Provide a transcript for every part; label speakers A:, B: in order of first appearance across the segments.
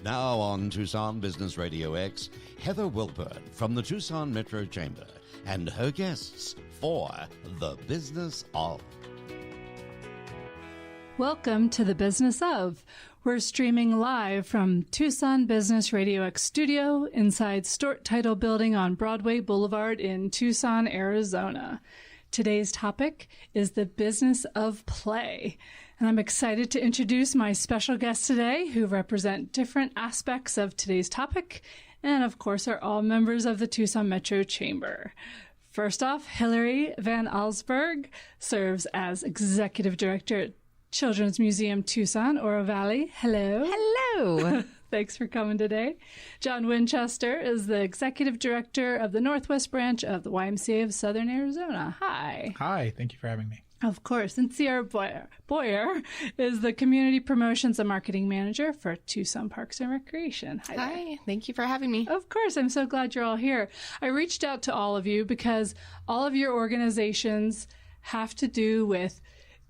A: Now on Tucson Business Radio X, Heather Wilpert from the Tucson Metro Chamber and her guests for The Business Of.
B: Welcome to The Business Of. We're streaming live from Tucson Business Radio X studio inside Stort Title Building on Broadway Boulevard in Tucson, Arizona. Today's topic is the business of play. And I'm excited to introduce my special guests today who represent different aspects of today's topic and, of course, are all members of the Tucson Metro Chamber. First off, Hillary Van Alsberg serves as Executive Director at Children's Museum Tucson, Oro Valley. Hello.
C: Hello.
B: Thanks for coming today. John Winchester is the Executive Director of the Northwest Branch of the YMCA of Southern Arizona. Hi.
D: Hi. Thank you for having me.
B: Of course. And Sierra Boyer is the Community Promotions and Marketing Manager for Tucson Parks and Recreation. Hi.
C: Hi. Thank you for having me.
B: Of course. I'm so glad you're all here. I reached out to all of you because all of your organizations have to do with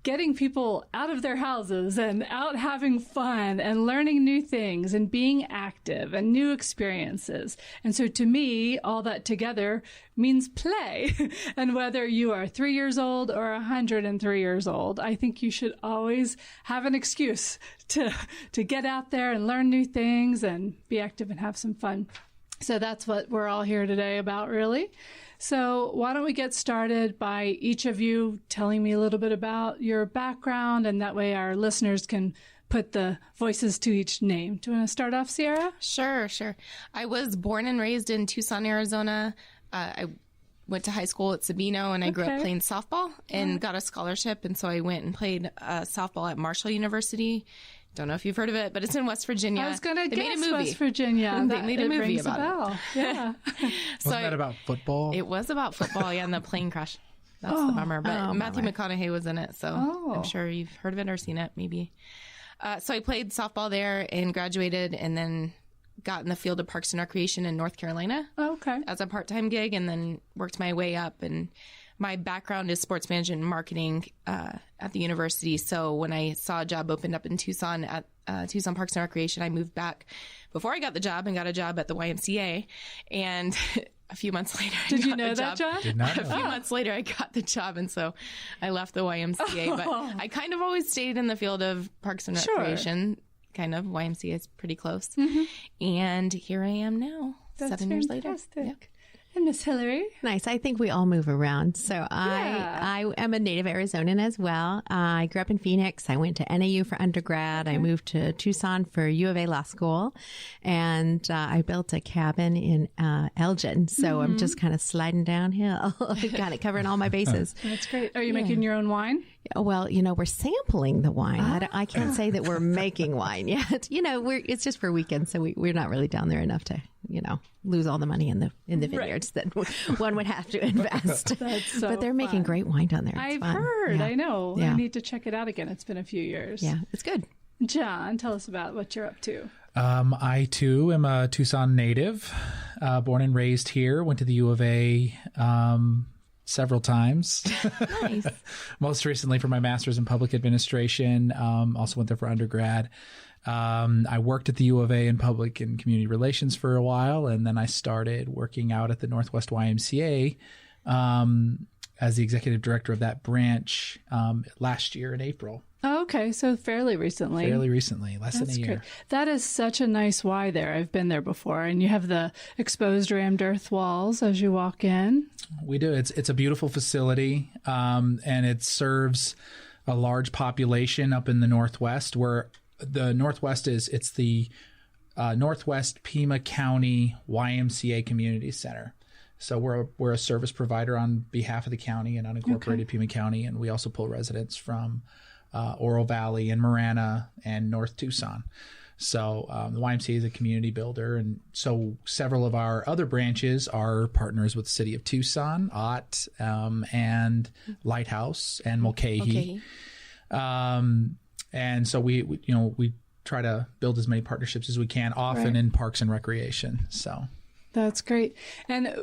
B: getting people out of their houses and out having fun and learning new things and being active and new experiences. And so to me, all that together means play. And whether you are 3 years old or 103 years old, I think you should always have an excuse to get out there and learn new things and be active and have some fun. So that's what we're all here today about, really. So why don't we get started by each of you telling me a little bit about your background, and that way our listeners can put the voices to each name. Do you want to start off, Sierra?
C: Sure. I was born and raised in Tucson, Arizona. I went to high school at Sabino, and I grew up playing softball and got a scholarship. And so I went and played softball at Marshall University. Don't know if you've heard of it, but it's in West Virginia.
B: I was going to guess West Virginia.
C: They made a movie about it.
B: Yeah.
D: Wasn't that about football?
C: It was about football, yeah, and the plane crash. That's the bummer. But Matthew McConaughey was in it, so I'm sure you've heard of it or seen it, maybe. So I played softball there and graduated, and then got in the field of Parks and Recreation in North Carolina as a part-time gig, and then worked my way up. And my background is sports management and marketing at the university. So when I saw a job opened up in Tucson at Tucson Parks and Recreation, I moved back before I got the job and got a job at the YMCA. And a few months later,
B: Did you know that job?
D: Did not know.
C: A few months later, I got the job. And so I left the YMCA. But I kind of always stayed in the field of Parks and Recreation. Kind of. YMCA is pretty close. Mm-hmm. And here I am now,
B: That's
C: 7 years later.
B: Fantastic. And Miss Hillary?
E: Nice. I think we all move around. So I am a native Arizonan as well. I grew up in Phoenix. I went to NAU for undergrad. I moved to Tucson for U of A Law School. And I built a cabin in Elgin. So I'm just kind of sliding downhill, kind of covering all my bases.
B: That's great. Are you making your own wine?
E: Well, we're sampling the wine. I can't say that we're making wine yet. It's just for weekends. So we're not really down there enough to, lose all the money in the vineyards that one would have to invest. But they're making great wine down there.
B: I've heard.
E: Yeah.
B: I know.
E: Yeah.
B: I need to check it out again. It's been a few years.
E: Yeah, it's good.
B: John, tell us about what you're up to.
D: I, too, am a Tucson native, born and raised here, went to the U of A several times.
E: Nice.
D: Most recently for my master's in public administration. Also went there for undergrad. I worked at the U of A in public and community relations for a while, and then I started working out at the Northwest YMCA as the executive director of that branch last year in April.
B: Oh, okay, so fairly recently.
D: Less than a year.
B: Great. That is such a nice Y there. I've been there before, and you have the exposed rammed earth walls as you walk in.
D: We do. It's a beautiful facility, and it serves a large population up in the Northwest, where the Northwest it's the Northwest Pima County YMCA Community Center. So we're a service provider on behalf of the county and unincorporated Pima County, and we also pull residents from Oro Valley and Marana and North Tucson. So the YMCA is a community builder, and so several of our other branches are partners with the City of Tucson, OTT, and Lighthouse and Mulcahy. And so we try to build as many partnerships as we can, often in parks and recreation. So
B: that's great. And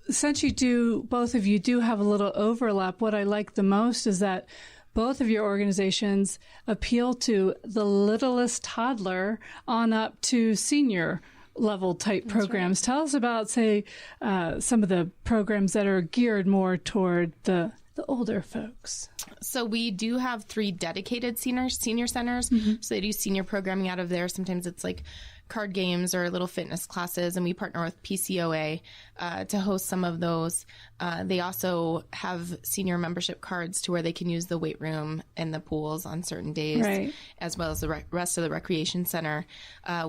B: since both of you do have a little overlap, what I like the most is that both of your organizations appeal to the littlest toddler on up to senior level type programs. Right. Tell us about, say, some of the programs that are geared more toward the older folks.
C: So we do have 3 dedicated senior centers. Mm-hmm. So they do senior programming out of there. Sometimes it's like card games or little fitness classes, and we partner with PCOA to host some of those. They also have senior membership cards to where they can use the weight room and the pools on certain days, right, as well as the rest of the recreation center.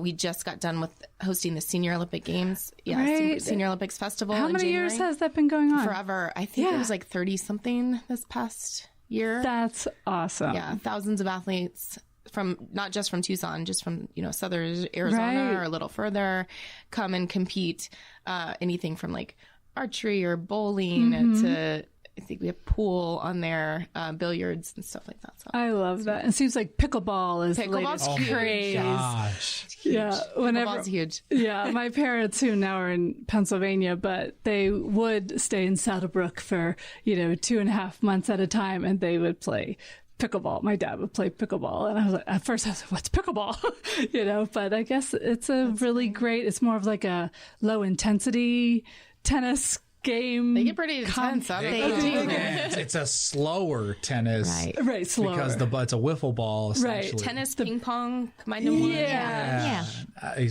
C: We just got done with hosting the Senior Olympic Games,
B: right.
C: Senior Olympics Festival.
B: How many years has that been going on?
C: Forever. I think it was like 30-something this past year.
B: That's awesome.
C: Yeah, thousands of athletes from not just from Tucson, just from southern Arizona or a little further, come and compete. Anything from like archery or bowling to, I think we have pool on there, billiards and stuff like that. So
B: I love that. It seems like pickleball is the latest craze.
D: Gosh.
B: Yeah,
C: pickleball's huge.
B: Yeah, my parents, who now are in Pennsylvania, but they would stay in Saddlebrook for 2.5 months at a time, and they would play pickleball. My dad would play pickleball, and I was like, at first I was like, what's pickleball? But I guess it's great. It's more of like a low intensity tennis game.
C: They get pretty intense.
D: It's a slower tennis,
B: right, slower,
D: because it's a wiffle ball, essentially.
C: Right, tennis, ping pong, combined in one.
B: Yeah.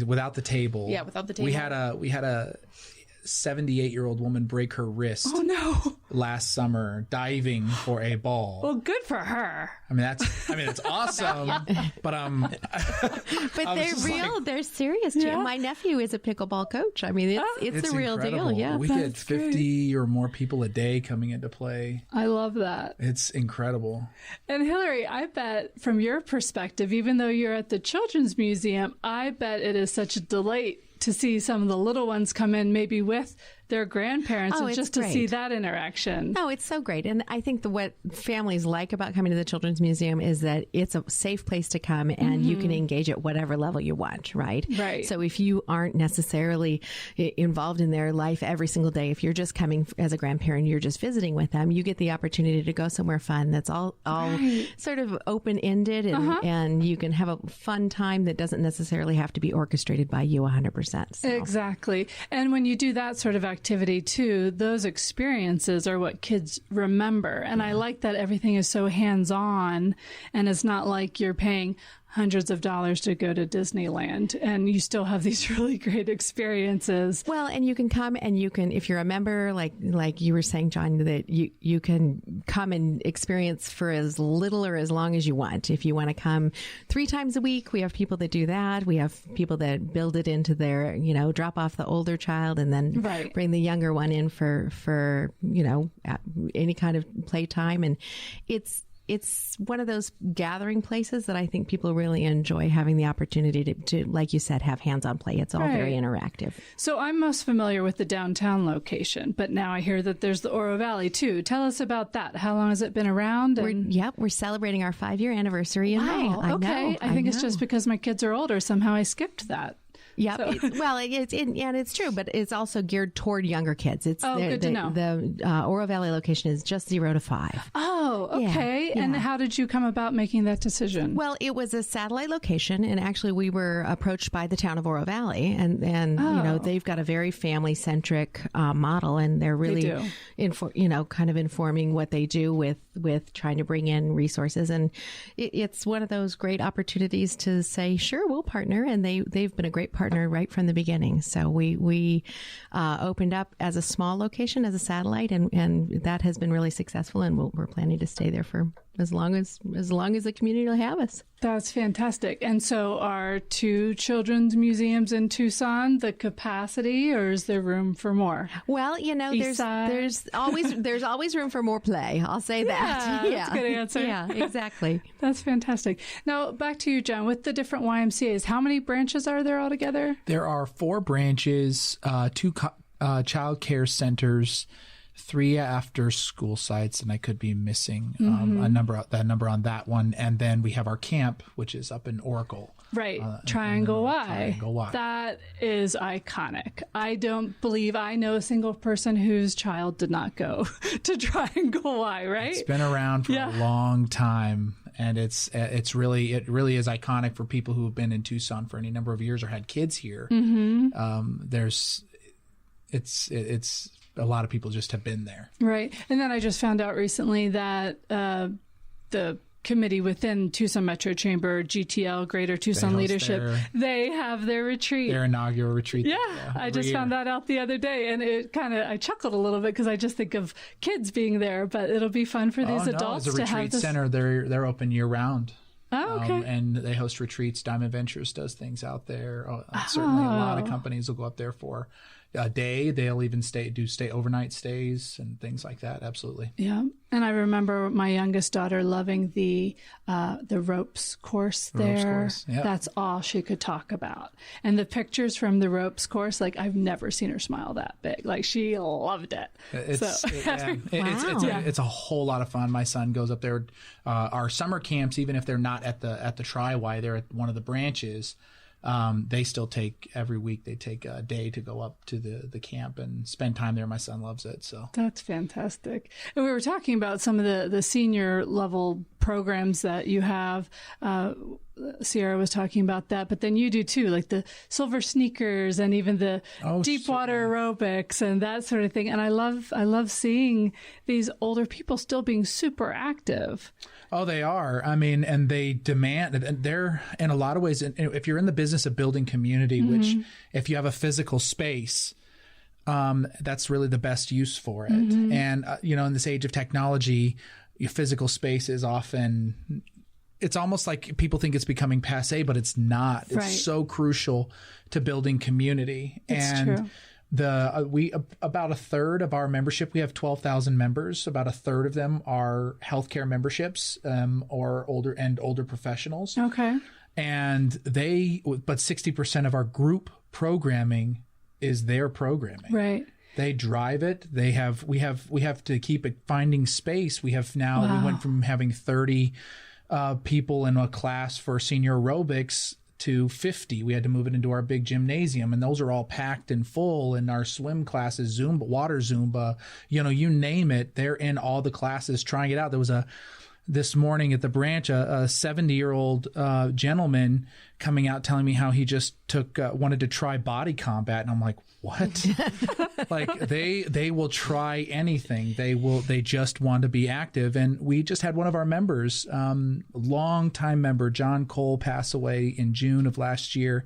D: Without the table.
C: Yeah, without the table.
D: We had a 78-year-old woman break her wrist.
B: Oh no!
D: Last summer, diving for a ball.
B: Well, good for her.
D: I mean, it's awesome. But
E: but they're real. They're serious. Yeah. My nephew is a pickleball coach. I mean, it's a real
D: incredible.
E: deal. Yeah,
D: we get 50 or more people a day coming into play.
B: I love that.
D: It's incredible.
B: And Hillary, I bet from your perspective, even though you're at the Children's Museum, I bet it is such a delight to see some of the little ones come in, maybe with their grandparents, and just to see that interaction.
E: No, it's so great. And I think what families like about coming to the Children's Museum is that it's a safe place to come, and you can engage at whatever level you want, right?
B: Right.
E: So if you aren't necessarily involved in their life every single day, if you're just coming as a grandparent, you're just visiting with them, you get the opportunity to go somewhere fun that's all sort of open-ended, and you can have a fun time that doesn't necessarily have to be orchestrated by you 100%. So.
B: Exactly. And when you do that sort of activity too, those experiences are what kids remember. And I like that everything is so hands-on, and it's not like you're paying hundreds of dollars to go to Disneyland, and you still have these really great experiences.
E: Well, and you can come, and you can, if you're a member, like you were saying, John, that you can come and experience for as little or as long as you want. If you want to come 3 times a week, we have people that do that. We have people that build it into their, drop off the older child and then bring the younger one in for any kind of playtime. And it's one of those gathering places that I think people really enjoy, having the opportunity to, like you said, have hands-on play. It's all very interactive.
B: So I'm most familiar with the downtown location, but now I hear that there's the Oro Valley too. Tell us about that. How long has it been around?
E: We're celebrating our 5-year anniversary in May.
B: I think it's just because my kids are older. Somehow I skipped that.
E: Yeah, so. It's true, but it's also geared toward younger kids. It's
B: good to know.
E: The Oro Valley location is just 0 to 5.
B: Oh, okay. Yeah. And how did you come about making that decision?
E: Well, it was a satellite location, and actually we were approached by the town of Oro Valley, and they've got a very family centric model, and they're really kind of informing what they do with trying to bring in resources, and it's one of those great opportunities to say, sure, we'll partner, and they've been a great partner right from the beginning. So we opened up as a small location, as a satellite, and that has been really successful, and we're planning to stay there for as long as the community will have us.
B: That's fantastic. And so are 2 children's museums in Tucson the capacity, or is there room for more?
E: Well, there's always room for more play. I'll say that.
B: Yeah, that's a good answer.
E: Yeah, exactly.
B: That's fantastic. Now, back to you, John. With the different YMCAs, how many branches are there altogether?
D: There are 4 branches, 2 child care centers, 3 after school sites, and I could be missing a number on that one. And then we have our camp, which is up in Oracle.
B: Right. Triangle Y.
D: Triangle Y.
B: That is iconic. I don't believe I know a single person whose child did not go to Triangle Y, right?
D: It's been around for a long time, and it really is iconic for people who have been in Tucson for any number of years or had kids here. It's a lot of people just have been there.
B: Right. And then I just found out recently that the committee within Tucson Metro Chamber, GTL, Greater Tucson Leadership, they have their retreat.
D: Their inaugural retreat.
B: Yeah, I just found that out the other day, and I chuckled a little bit because I just think of kids being there, but it'll be fun for these adults to have this.
D: It's a retreat center. They're open year round.
B: Oh, okay.
D: And they host retreats. Diamond Ventures does things out there. Certainly a lot of companies will go up there for a day. They'll even stay overnight stays and things like that. Absolutely.
B: Yeah. And I remember my youngest daughter loving the ropes course there.
D: Yep.
B: That's all she could talk about. And the pictures from the ropes course, like I've never seen her smile that big. Like she loved it.
D: It's a whole lot of fun. My son goes up there. Our summer camps, even if they're not at the Tri-Y, they're at one of the branches. They still take every week. They take a day to go up to the camp and spend time there. My son loves it. So
B: that's fantastic. And we were talking about some of the senior level programs that you have. Sierra was talking about that, but then you do too, like the silver sneakers and even the deep water aerobics and that sort of thing. And I love seeing these older people still being super active.
D: Oh, they are. I mean, and they demand, and they're in a lot of ways, if you're in the business of building community, which if you have a physical space, that's really the best use for it. And, in this age of technology, your physical space is often, it's almost like people think it's becoming passé, but it's not. It's so crucial to building community.
B: It's true.
D: We about a third of our membership, we have 12,000 members. About a third of them are healthcare memberships, or older professionals.
B: Okay.
D: And but 60% of our group programming is their programming.
B: Right.
D: They drive it. We have to keep it finding space. We went from having 30 people in a class for senior aerobics to 50. We had to move it into our big gymnasium, and those are all packed and full. And our swim classes, Zumba, water Zumba, you name it, they're in all the classes trying it out. There was this morning at the branch, a 70-year-old gentleman coming out telling me how he just wanted to try body combat, and I'm like, what? Like they will try anything. They just want to be active. And we just had one of our members, long-time member John Cole, pass away in June of last year,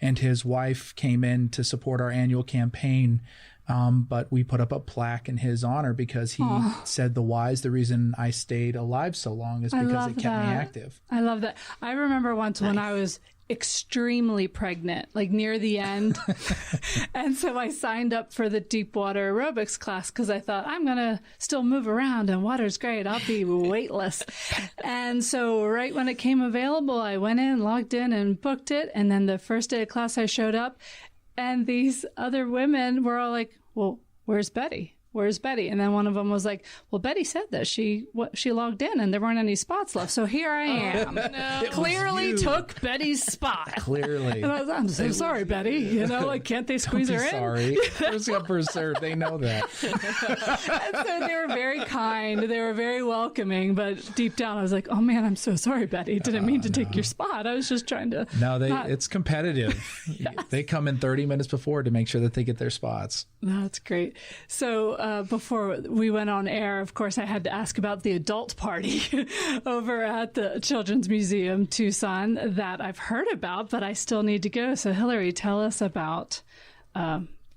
D: and his wife came in to support our annual campaign. But we put up a plaque in his honor because he said the reason I stayed alive so long is because it kept me active.
B: I love that. I remember once when I was extremely pregnant, like near the end. And so I signed up for the deep water aerobics class because I thought I'm going to still move around and water's great. I'll be weightless. And so right when it came available, I went in, logged in and booked it. And then the first day of class I showed up, and these other women were all like, well, where's Betty? Where's Betty? And then one of them was like, well, Betty said that she logged in and there weren't any spots left. So here I am.
C: No.
B: Clearly took Betty's spot.
D: Clearly.
B: And I'm so sorry, Betty. Can't they squeeze her in?
D: Sorry. First come, first served. They know that.
B: And so they were very kind. They were very welcoming. But deep down, I was like, oh, man, I'm so sorry, Betty. Didn't mean to take your spot. I was just trying to.
D: No, it's competitive. Yes. They come in 30 minutes before to make sure that they get their spots.
B: That's great. So before we went on air, of course, I had to ask about the adult party over at the Children's Museum Tucson that I've heard about, but I still need to go. So, Hillary, tell us about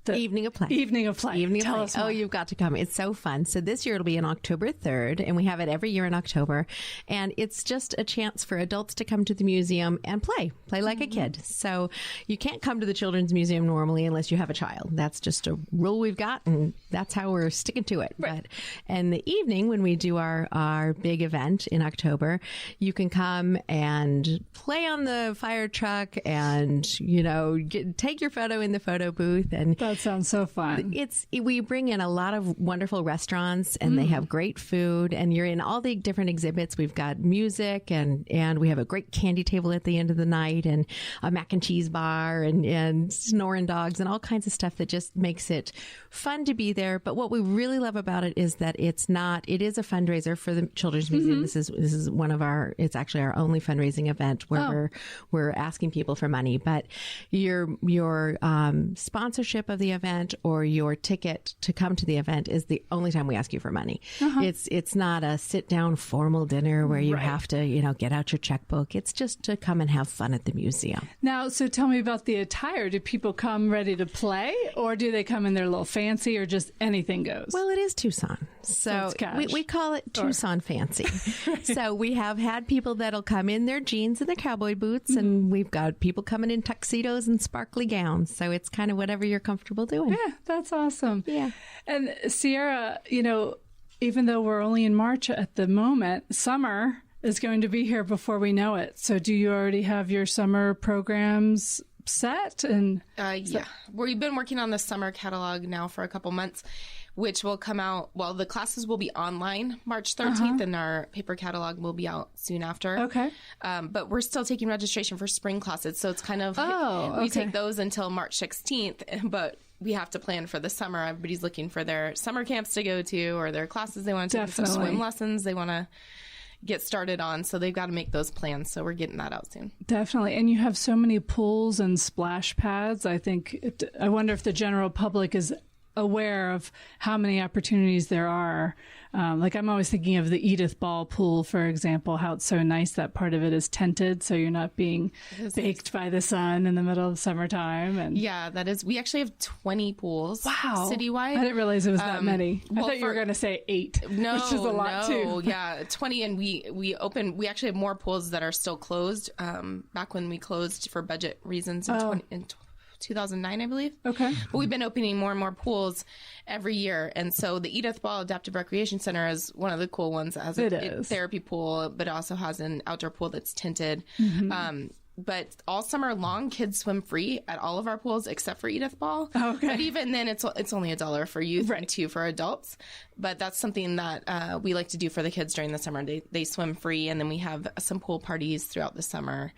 B: the
E: Evening of Play.
B: Evening of Play. Tell us more.
E: Oh, you've got to come. It's so fun. So this year it'll be on October 3rd, and we have it every year in October. And it's just a chance for adults to come to the museum and play like a kid. So you can't come to the Children's Museum normally unless you have a child. That's just a rule we've got, and that's how we're sticking to it.
B: Right.
E: But in the evening, when we do our big event in October, you can come and play on the fire truck and, take your photo in the photo booth. And
B: That sounds so fun.
E: We bring in a lot of wonderful restaurants, and they have great food, and you're in all the different exhibits. We've got music, and we have a great candy table at the end of the night, and a mac and cheese bar, and snoring dogs, and all kinds of stuff that just makes it fun to be there. But what we really love about it is that it is a fundraiser for the Children's Museum. This is one of it's actually our only fundraising event where we're asking people for money. But your sponsorship of the event or your ticket to come to the event is the only time we ask you for money. It's not a sit down formal dinner where you have to, get out your checkbook. It's just to come and have fun at the museum.
B: Now, so tell me about the attire. Do people come ready to play, or do they come in their little fancy, or just anything goes?
E: Well, it is Tucson. So we call it Tucson fancy. So we have had people that'll come in their jeans and their cowboy boots, and we've got people coming in tuxedos and sparkly gowns. So it's kind of whatever you're comfortable doing.
B: Yeah, that's awesome.
E: Yeah.
B: And Sierra, even though we're only in March at the moment, summer is going to be here before we know it. So do you already have your summer programs set? And
C: yeah, we've been working on the summer catalog now for a couple months, which will come out. Well, the classes will be online March 13th, and our paper catalog will be out soon after.
B: Okay.
C: But we're still taking registration for spring classes, so it's kind of we take those until March 16th, but we have to plan for the summer. Everybody's looking for their summer camps to go to, or their classes they want to take, some swim lessons they want to get started on, so they've got to make those plans. So we're getting that out soon. Definitely.
B: And you have so many pools and splash pads. I wonder if the general public is aware of how many opportunities there are. I'm always thinking of the Edith Ball pool, for example, how it's so nice that part of it is tented, so you're not being baked by the sun in the middle of summertime. And
C: yeah, that is. We actually have 20 pools citywide.
B: I didn't realize it was that many. I thought you were going to say 8,
C: no,
B: which is a lot too.
C: Yeah, 20, and we actually have more pools that are still closed. Back when we closed for budget reasons in 2009, I believe.
B: Okay.
C: But we've been opening more and more pools every year. And so the Edith Ball Adaptive Recreation Center is one of the cool ones. It has a therapy pool, but it also has an outdoor pool that's tinted. But all summer long, kids swim free at all of our pools except for Edith Ball.
B: Okay.
C: But even then, it's only $1 for youth and $2 for adults. But that's something that we like to do for the kids during the summer. They swim free, and then we have some pool parties throughout the summer.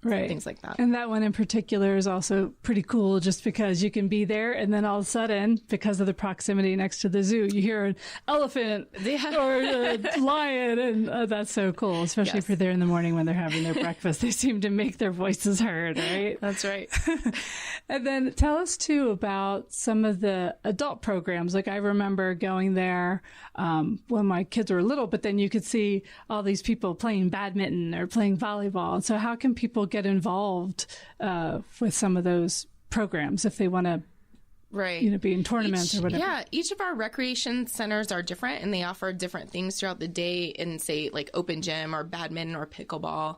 B: Right.
C: Things like that.
B: And that one in particular is also pretty cool just because you can be there, and then all of a sudden, because of the proximity next to the zoo, you hear an elephant or a lion, and that's so cool, especially if you're there in the morning when they're having their breakfast. They seem to make their voices heard, right?
C: That's right.
B: And then tell us, too, about some of the adult programs. I remember going there when my kids were little, but then you could see all these people playing badminton or playing volleyball. And so how can people get involved with some of those programs if they want to be in tournaments or whatever?
C: Yeah, each of our recreation centers are different, and they offer different things throughout the day in, say, like open gym or badminton or pickleball,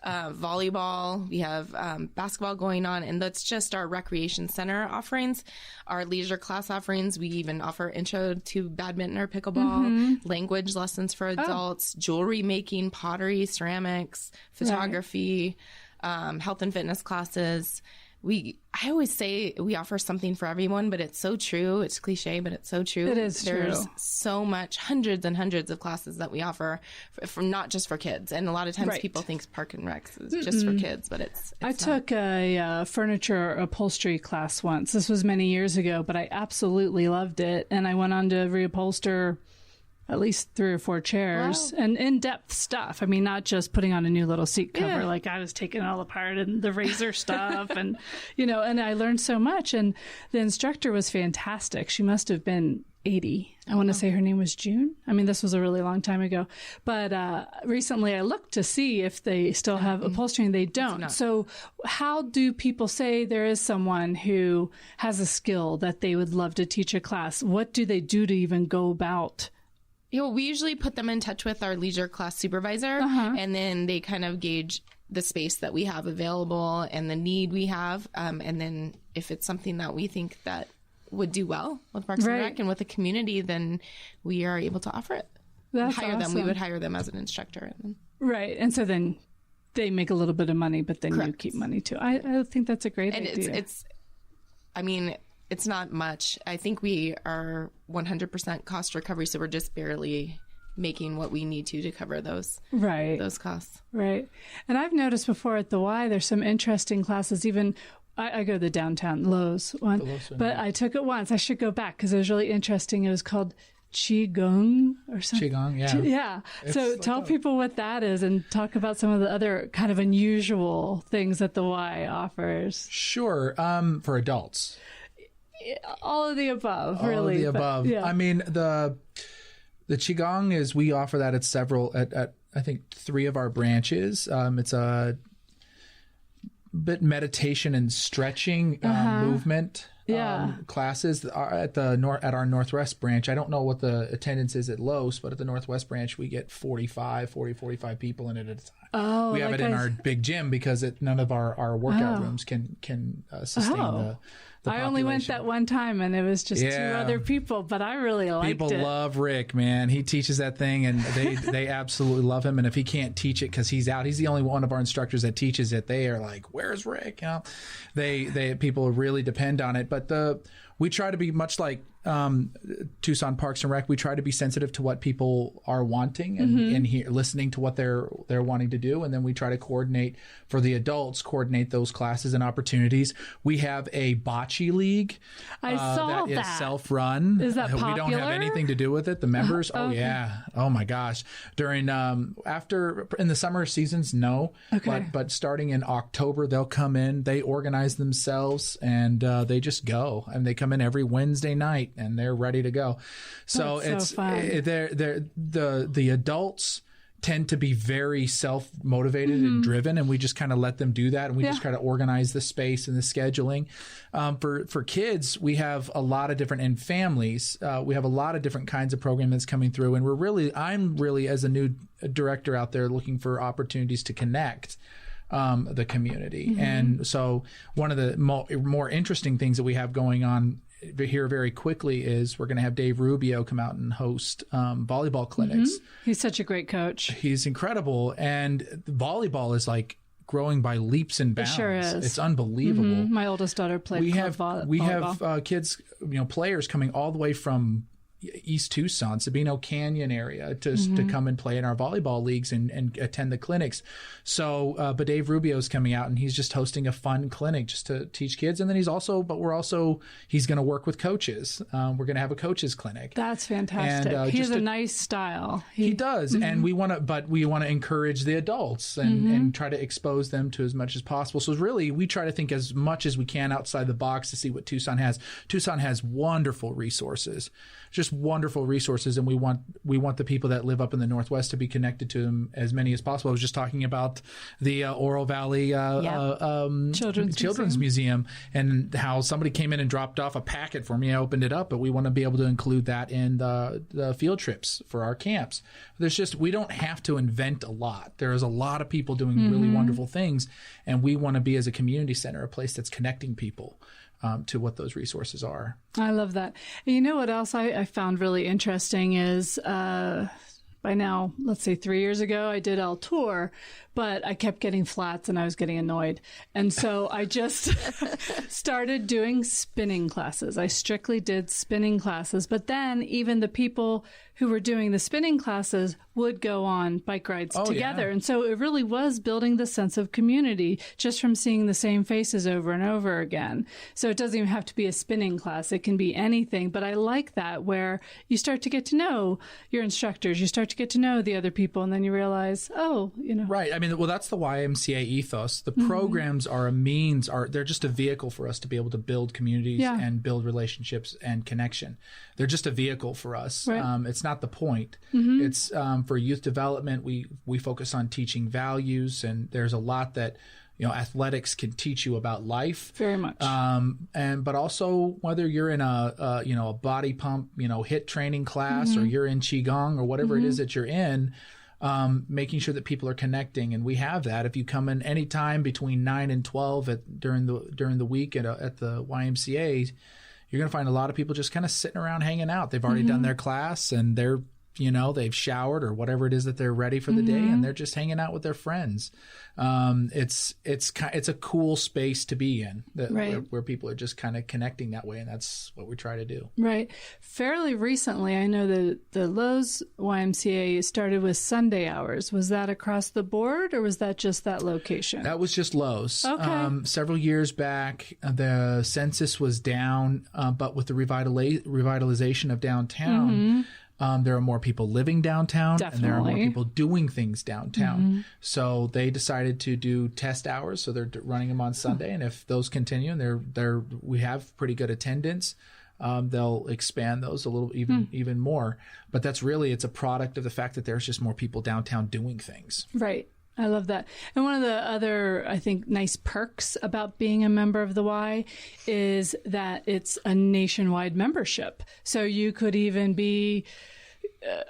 C: volleyball. We have basketball going on, and that's just our recreation center offerings. Our leisure class offerings, we even offer intro to badminton or pickleball, language lessons for adults, jewelry making, pottery, ceramics, photography, health and fitness classes. I always say we offer something for everyone, but it's so true. It's cliche, but it's so true.
B: It is true.
C: There's so much, hundreds and hundreds of classes that we offer for not just for kids. And a lot of times people think Park and Rec is just for kids, but it's
B: I took a furniture upholstery class once. This was many years ago, but I absolutely loved it. And I went on to reupholster at least 3 or 4 chairs and in-depth stuff. I mean, not just putting on a new little seat cover. Like I was taking it all apart and the razor stuff and, and I learned so much. And the instructor was fantastic. She must have been 80. I want to say her name was June. I mean, this was a really long time ago. But recently I looked to see if they still have upholstery, and they don't. So how do people say there is someone who has a skill that they would love to teach a class? What do they do to even go about?
C: We usually put them in touch with our leisure class supervisor, and then they kind of gauge the space that we have available and the need we have. And then if it's something that we think that would do well with Parks and Rec and with the community, then we are able to offer it.
B: That's
C: hire them. We would hire them as an instructor.
B: Right. And so then they make a little bit of money, but then you keep money too. I think that's a great idea.
C: I mean, it's not much. I think we are 100% cost recovery, so we're just barely making what we need to cover those costs.
B: Right. And I've noticed before at the Y, there's some interesting classes. Even I go to the downtown Lowe's one, but I took it once. I should go back because it was really interesting. It was called Qigong or something.
D: Qigong, yeah.
B: Yeah. So like tell people what that is and talk about some of the other kind of unusual things that the Y offers.
D: Sure. For adults.
B: All of the above,
D: All
B: really.
D: of the above.
B: Yeah.
D: I mean, the Qigong is, we offer that at I think 3 of our branches. It's a bit meditation and stretching movement classes at our Northwest branch. I don't know what the attendance is at Los, but at the Northwest branch we get 45 people in it at a time. We have it in our big gym because none of our workout rooms can sustain the
B: I only went that one time, and it was just 2 other people, but I really liked it.
D: People love Rick, man. He teaches that thing, and they absolutely love him. And if he can't teach it because he's out, he's the only one of our instructors that teaches it. They are like, "Where's Rick?" You know, people really depend on it. But we try to be much like Tucson Parks and Rec. We try to be sensitive to what people are wanting and listening to what they're wanting to do, and then we try to coordinate for the adults, coordinate those classes and opportunities. We have a bocce league.
B: I saw that.
D: Is self-run.
B: Is that popular?
D: We don't have anything to do with it. The members,
B: okay.
D: Oh yeah, oh my gosh. During in the summer seasons, no.
B: Okay.
D: But starting in October, they'll come in. They organize themselves and they just go, and they come in every Wednesday night and they're ready to go. So
B: That's fun.
D: The adults tend to be very self-motivated and driven, and we just kind of let them do that, and we just try to organize the space and the scheduling. For kids, we have a lot of different, and families, we have a lot of different kinds of programming that's coming through, and I'm really, as a new director out there, looking for opportunities to connect the community. And so one of the more interesting things that we have going on here very quickly is we're going to have Dave Rubio come out and host volleyball clinics.
B: He's such a great coach.
D: He's incredible. And volleyball is like growing by leaps and bounds.
B: It sure is.
D: It's unbelievable.
B: My oldest daughter played volleyball.
D: We have kids, players coming all the way from East Tucson, Sabino Canyon area to come and play in our volleyball leagues and attend the clinics. So, but Dave Rubio's coming out and he's just hosting a fun clinic just to teach kids. And then he's going to work with coaches. We're going to have a coaches clinic.
B: That's fantastic. And, he has a nice style.
D: He does. And we want to encourage the adults and try to expose them to as much as possible. So really, we try to think as much as we can outside the box to see what Tucson has. Tucson has wonderful resources. Just wonderful resources, and we want the people that live up in the Northwest to be connected to them as many as possible. I was just talking about the Oro Valley Children's Museum and how somebody came in and dropped off a packet for me. I opened it up, but we want to be able to include that in the field trips for our camps. We don't have to invent a lot. There's a lot of people doing really wonderful things, and we want to be, as a community center, a place that's connecting people to what those resources are.
B: I love that. And you know what else I found really interesting is by now, let's say 3 years ago, I did El Tour, but I kept getting flats and I was getting annoyed. And so I just started doing spinning classes. I strictly did spinning classes. But then even the people who were doing the spinning classes would go on bike rides together. Yeah. And so it really was building the sense of community just from seeing the same faces over and over again. So it doesn't even have to be a spinning class. It can be anything. But I like that, where you start to get to know your instructors. You start to get to know the other people, and then you realize, Right. I
D: mean, well, that's the YMCA ethos. The programs are a means, they're just a vehicle for us to be able to build communities and build relationships and connection. They're just a vehicle for us. Right. It's not the point. It's for youth development. We focus on teaching values, and there's a lot that athletics can teach you about life.
B: Very much.
D: But also whether you're in a body pump, HIIT training class, or you're in Qigong or whatever it is that you're in, making sure that people are connecting. And we have that. If you come in any time between 9 and 12 during the week at the YMCA, you're going to find a lot of people just kind of sitting around hanging out. They've already done their class, and they're they've showered or whatever it is that they're ready for the day, and they're just hanging out with their friends. It's a cool space to be in, where people are just kind of connecting that way, and that's what we try to do.
B: Right. Fairly recently, I know that the Lowe's YMCA started with Sunday hours. Was that across the board, or was that just that location?
D: That was just Lowe's.
B: Okay.
D: Several years back, the census was down, but with the revitalization of downtown, there are more people living downtown.
B: Definitely.
D: And there are more people doing things downtown. So they decided to do test hours. So they're running them on Sunday. And if those continue and we have pretty good attendance, they'll expand those a little even more. But it's a product of the fact that there's just more people downtown doing things.
B: Right. I love that. And one of the other, I think, nice perks about being a member of the Y is that it's a nationwide membership. So you could even be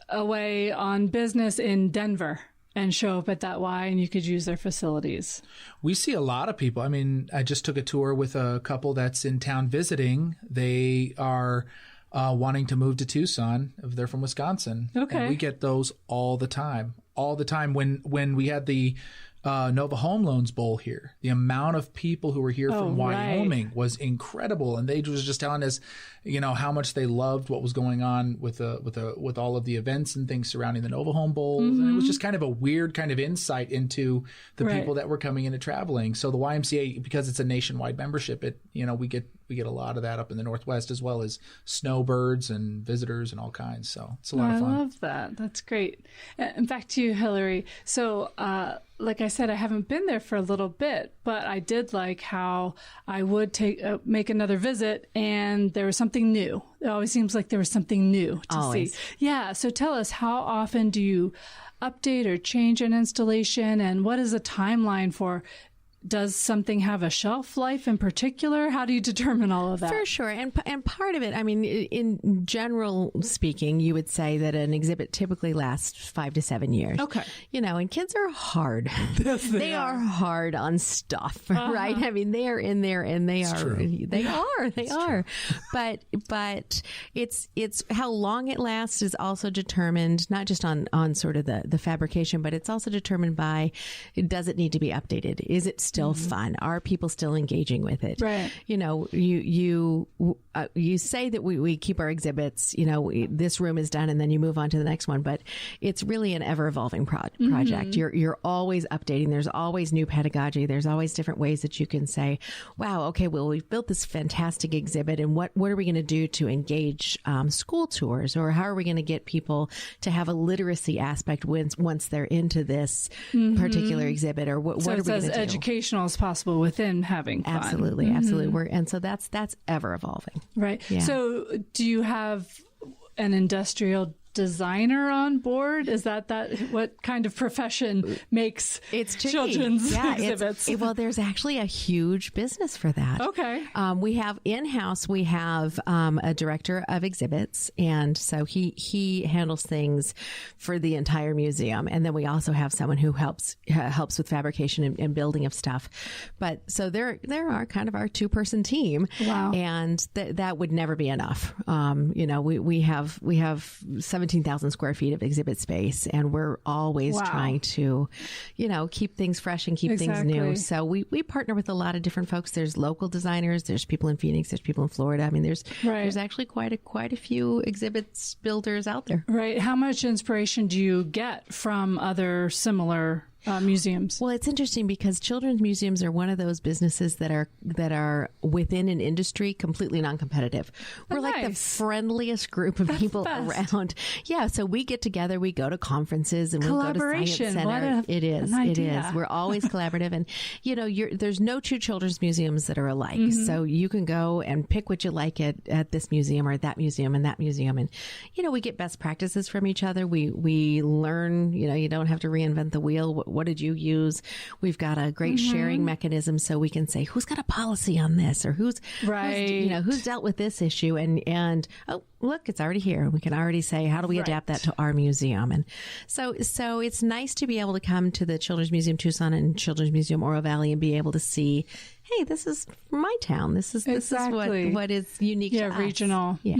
B: away on business in Denver and show up at that Y, and you could use their facilities.
D: We see a lot of people. I mean, I just took a tour with a couple that's in town visiting. They are wanting to move to Tucson. They're from Wisconsin.
B: Okay.
D: And we get those all the time. All the time. When we had the Nova Home Loans Bowl here, the amount of people who were here from Wyoming was incredible, and they was just telling us, how much they loved what was going on with all of the events and things surrounding the Nova Home Bowls, and it was just kind of a weird kind of insight into the people that were coming in and traveling. So the YMCA, because it's a nationwide membership, we get a lot of that up in the Northwest, as well as snowbirds and visitors and all kinds. So it's a lot of fun.
B: I love that. That's great. And back to you, Hillary. So, like I said, I haven't been there for a little bit, but I did like how I would make another visit, and there was something new. It always seems like there was something new to see. Yeah. So tell us, how often do you update or change an installation, and what is the timeline for? Does something have a shelf life in particular? How do you determine all of that?
E: For sure. And part of it, I mean, in general speaking, you would say that an exhibit typically lasts 5 to 7 years.
B: Okay.
E: And kids are hard.
B: Yes,
E: they are hard on stuff, right? I mean, they are in there and they are. But it's how long it lasts is also determined, not just on sort of the fabrication, but it's also determined by, does it need to be updated? Is it still fun? Are people still engaging with it?
B: Right.
E: You say that we keep our exhibits, this room is done and then you move on to the next one, but it's really an ever evolving project. You're always updating. There's always new pedagogy. There's always different ways that you can say, wow, okay, well, we've built this fantastic exhibit, and what are we going to do to engage school tours, or how are we going to get people to have a literacy aspect once they're into this particular exhibit, or what are we going to do?
B: Educational as possible within having fun.
E: Absolutely. And so that's ever evolving.
B: Right.
E: Yeah.
B: So do you have an industrial designer on board? Is that what kind of profession makes children's exhibits?
E: Well, there's actually a huge business for that.
B: Okay.
E: We have in-house, a director of exhibits, and so he handles things for the entire museum. And then we also have someone who helps with fabrication and building of stuff. But so there are kind of our 2-person team.
B: Wow.
E: And that would never be enough. We have 17,000 square feet of exhibit space, and we're always trying to, keep things fresh and keep things new. So we partner with a lot of different folks. There's local designers, there's people in Phoenix, there's people in Florida. I mean, there's actually quite a few exhibits builders out there.
B: Right. How much inspiration do you get from other similar museums?
E: Well, it's interesting because children's museums are one of those businesses that are within an industry completely non-competitive. We're like the friendliest group of people around. Yeah, so we get together, we go to conferences, and we'll go to Science Center. It is. We're always collaborative, and there's no 2 children's museums that are alike. So you can go and pick what you like at this museum or at that museum and that museum, and we get best practices from each other. We learn. You don't have to reinvent the wheel. What did you use? We've got a great sharing mechanism, so we can say who's got a policy on this, or who's dealt with this issue, and oh, look, it's already here. We can already say, how do we adapt that to our museum? And so it's nice to be able to come to the Children's Museum Tucson and Children's Museum Oro Valley and be able to see, hey, this is my town. This is what is unique to us.
B: Regional.
E: Yeah.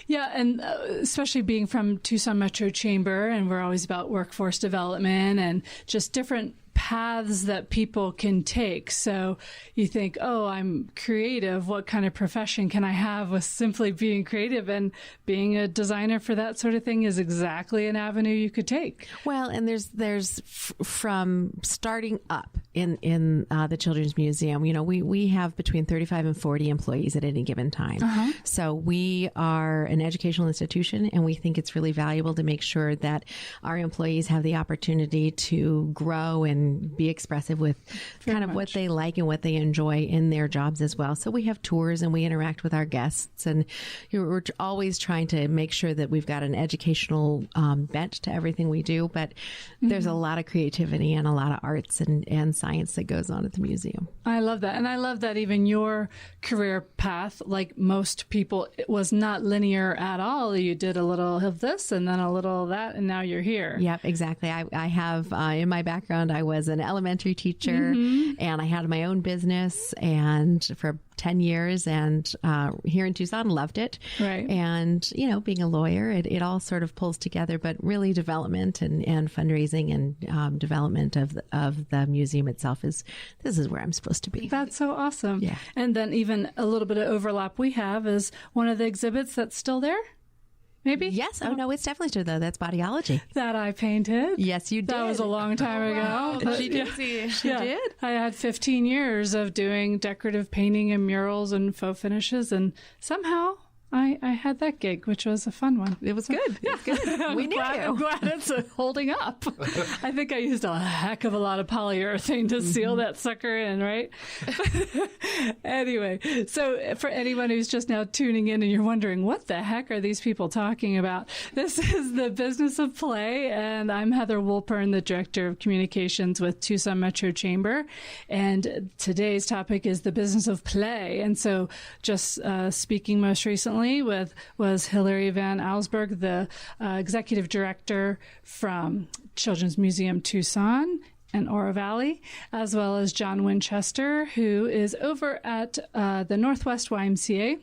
B: Yeah, and especially being from Tucson Metro Chamber, and we're always about workforce development and just different paths that people can take. So you think, oh, I'm creative. What kind of profession can I have with simply being creative? And being a designer for that sort of thing is exactly an avenue you could take.
E: Well, and there's from starting up in the Children's Museum, we have between 35 and 40 employees at any given time. So we are an educational institution, and we think it's really valuable to make sure that our employees have the opportunity to grow and be expressive with what they like and what they enjoy in their jobs as well. So we have tours and we interact with our guests, and we're always trying to make sure that we've got an educational bent to everything we do. But there's a lot of creativity and a lot of arts and science that goes on at the museum.
B: I love that. And I love that even your career path, like most people, it was not linear at all. You did a little of this and then a little of that, and now you're here.
E: Yep, exactly. I have in my background, I was an elementary teacher, and I had my own business and for 10 years, and here in Tucson, loved it.
B: Right.
E: And, being a lawyer, it all sort of pulls together, but really development and fundraising and development of the museum itself this is where I'm supposed to be.
B: That's so awesome.
E: Yeah.
B: And then even a little bit of overlap we have is one of the exhibits that's still there. Maybe?
E: Yes. Oh, no, it's definitely true, though. That's bodyology.
B: That I painted.
E: Yes, you did.
B: That was a long time ago.
C: Wow, she did.
B: I had 15 years of doing decorative painting and murals and faux finishes, and somehow I had that gig, which was a fun one.
E: It was good.
B: Yeah.
E: It was good. We knew you.
B: I'm glad it's holding up. I think I used a heck of a lot of polyurethane to seal that sucker in, right? Anyway, so for anyone who's just now tuning in and you're wondering, what the heck are these people talking about? This is the Business of Play, and I'm Heather Wolpern, the Director of Communications with Tucson Metro Chamber. And today's topic is the business of play. And so just speaking most recently was Hilary Van Alsberg, the executive director from Children's Museum Tucson and Oro Valley, as well as John Winchester, who is over at the Northwest YMCA,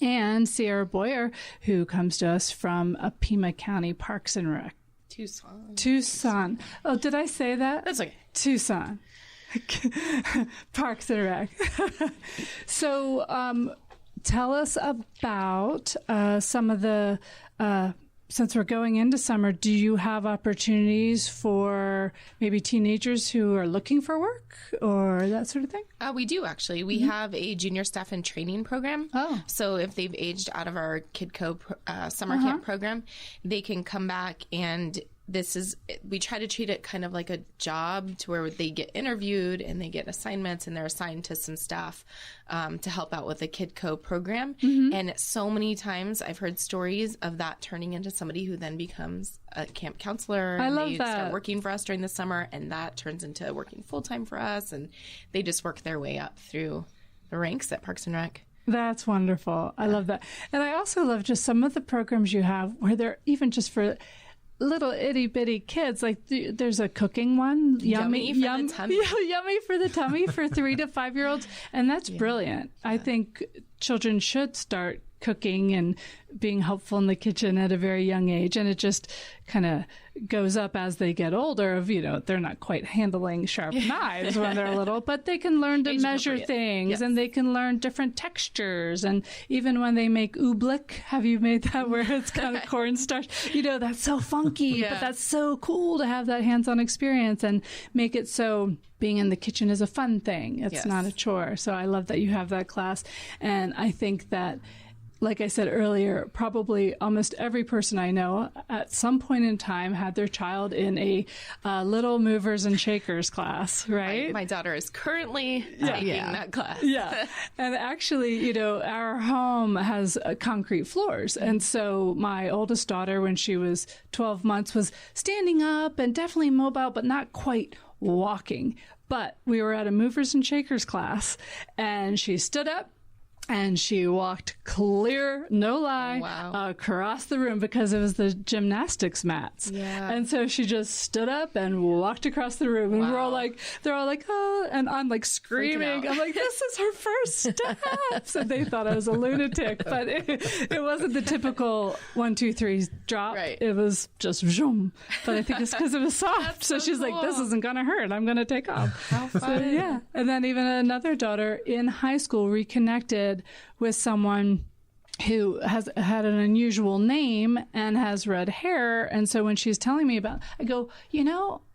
B: and Sierra Boyer, who comes to us from Pima County Parks and Rec. Tucson. Oh, did I say that?
C: That's okay. Tucson.
B: Parks and Rec. So, tell us about some of the, since we're going into summer, do you have opportunities for maybe teenagers who are looking for work or that sort of thing?
C: We do, actually. We have a junior staff and training program.
B: Oh.
C: So if they've aged out of our KidCo summer camp program, they can come back, and we try to treat it kind of like a job, to where they get interviewed and they get assignments, and they're assigned to some staff to help out with the KidCo program. And so many times I've heard stories of that turning into somebody who then becomes a camp counselor.
B: I love
C: they
B: that.
C: start working for us during the summer, and that turns into working full-time for us, and they just work their way up through the ranks at Parks and Rec.
B: That's wonderful. I love that. And I also love just some of the programs you have where they're even just for little itty bitty kids. Like there's a cooking one,
C: yummy for the tummy.
B: Yummy for the tummy for 3 to 5 year olds, and that's brilliant. I think children should start cooking and being helpful in the kitchen at a very young age, and it just kind of goes up as they get older. Of they're not quite handling sharp knives when they're little, but they can learn to measure things, and they can learn different textures. And even when they make oobleck, have you made that where it's kind of cornstarch? That's so funky, but that's so cool to have that hands-on experience and make it so being in the kitchen is a fun thing. It's not a chore. So I love that you have that class, and I think that, like I said earlier, probably almost every person I know at some point in time had their child in a little movers and shakers class, right?
C: My daughter is currently taking that class.
B: Yeah. And actually, our home has concrete floors. And so my oldest daughter, when she was 12 months, was standing up and definitely mobile, but not quite walking. But we were at a movers and shakers class, and she stood up, And she walked clear, no lie, across the room because it was the gymnastics mats.
C: Yeah.
B: And so she just stood up and walked across the room. And they're all like, oh, and I'm like screaming. I'm like, this is her first step. So they thought I was a lunatic, but it wasn't the typical 1, 2, 3 drop.
C: Right.
B: It was just zoom. But I think it's because it was soft. So she's
C: cool.
B: like, this isn't going to hurt. I'm going to take off.
C: How fun.
B: So, yeah. And then even another daughter in high school reconnected with someone who has had an unusual name and has red hair. And so when she's telling me about, I go,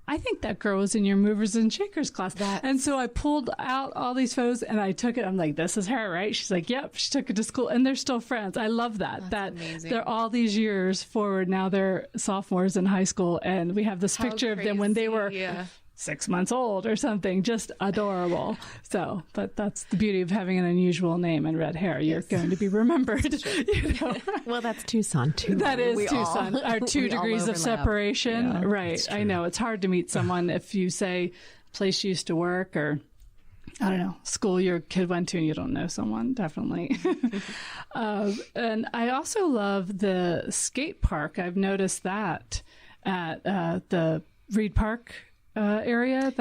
B: I think that girl was in your movers and shakers class. And so I pulled out all these photos and I took it. I'm like, this is her, right? She's like, yep. She took it to school and they're still friends. I love that.
C: That's amazing.
B: They're all these years forward. Now they're sophomores in high school. And we have this picture of them when they were 6 months old or something, just adorable. So, but that's the beauty of having an unusual name and red hair. You're going to be remembered.
E: Well, that's Tucson too.
B: That is Tucson. Our 2 degrees of separation.
E: Yeah,
B: right. I know. It's hard to meet someone if you say place you used to work or, I don't know, school your kid went to and you don't know someone, definitely. And I also love the skate park. I've noticed that at the Reed Park area.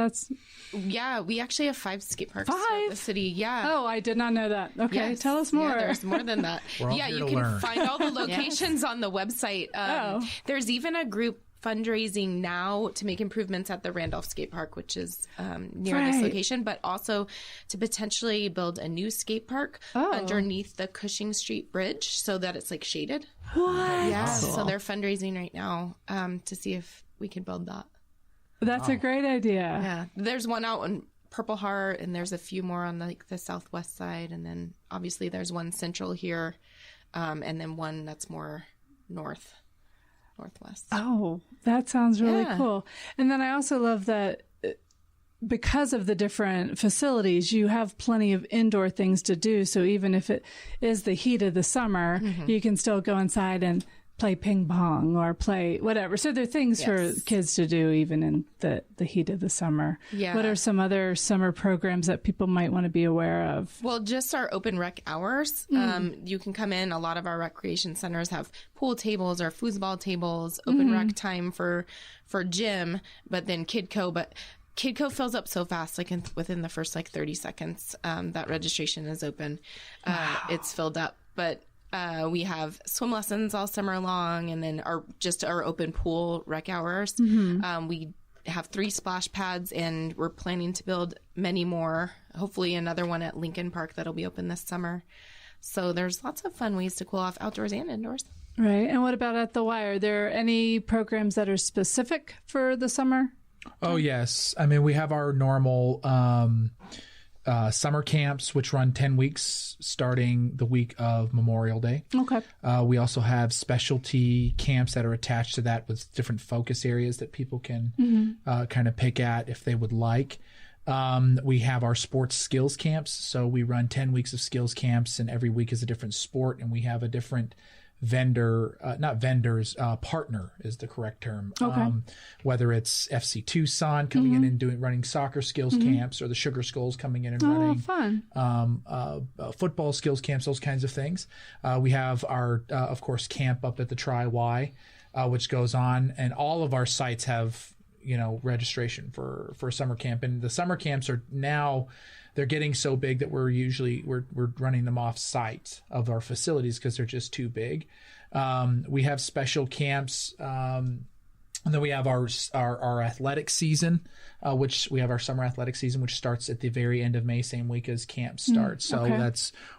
C: We actually have 5 skate parks
B: 5
C: throughout the city. Yeah.
B: Oh, I did not know that. Okay,
C: Yes.
B: tell us more.
C: Yeah, there's more than that. You can
D: learn.
C: find all the locations on the website. There's even a group fundraising now to make improvements at the Randolph Skate Park, which is near this location, but also to potentially build a new skate park underneath the Cushing Street Bridge so that it's like shaded.
B: What?
C: Yeah. So they're fundraising right now to see if we can build that.
B: That's a great idea.
C: Yeah. There's one out in Purple Heart and there's a few more on the southwest side. And then obviously there's one central here and then one that's more northwest.
B: Oh, that sounds really cool. And then I also love that because of the different facilities, you have plenty of indoor things to do. So even if it is the heat of the summer, you can still go inside and play ping pong or play whatever. So there are things for kids to do even in the heat of the summer.
C: Yeah.
B: What are some other summer programs that people might want to be aware of?
C: Well, just our open rec hours. You can come in. A lot of our recreation centers have pool tables or foosball tables, open rec time for gym, but then Kidco. But Kidco fills up so fast, like within the first 30 seconds that registration is open, it's filled up. But we have swim lessons all summer long, and then our open pool rec hours. We have 3 splash pads, and we're planning to build many more. Hopefully, another one at Lincoln Park that'll be open this summer. So there's lots of fun ways to cool off outdoors and indoors.
B: Right. And what about at the Y? Are there any programs that are specific for the summer?
D: Oh, yes. I mean, we have our normal summer camps, which run 10 weeks starting the week of Memorial Day.
B: Okay.
D: We also have specialty camps that are attached to that with different focus areas that people can kind of pick at if they would like. We have our sports skills camps. So we run 10 weeks of skills camps, and every week is a different sport, and we have a different partner is the correct term.
B: Okay.
D: Whether it's FC Tucson coming in and running soccer skills camps, or the Sugar Skulls coming in and running
B: fun.
D: Football skills camps, those kinds of things. We have our, of course, camp up at the Tri-Y, which goes on, and all of our sites have, registration for summer camp. And the summer camps are now, they're getting so big that we're running them off site of our facilities because they're just too big. We have special camps, and then we have our athletic season, which we have our summer athletic season, which starts at the very end of May, same week as camp starts. So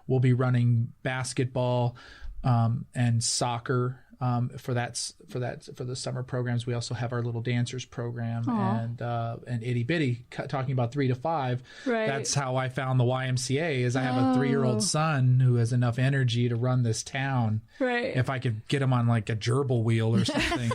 D: we'll be running basketball and soccer. For the summer programs. We also have our little dancers program and itty bitty, talking about 3 to 5.
B: Right.
D: That's how I found the YMCA. Is I have a 3-year-old son who has enough energy to run this town.
B: Right.
D: If I could get him on like a gerbil wheel or something.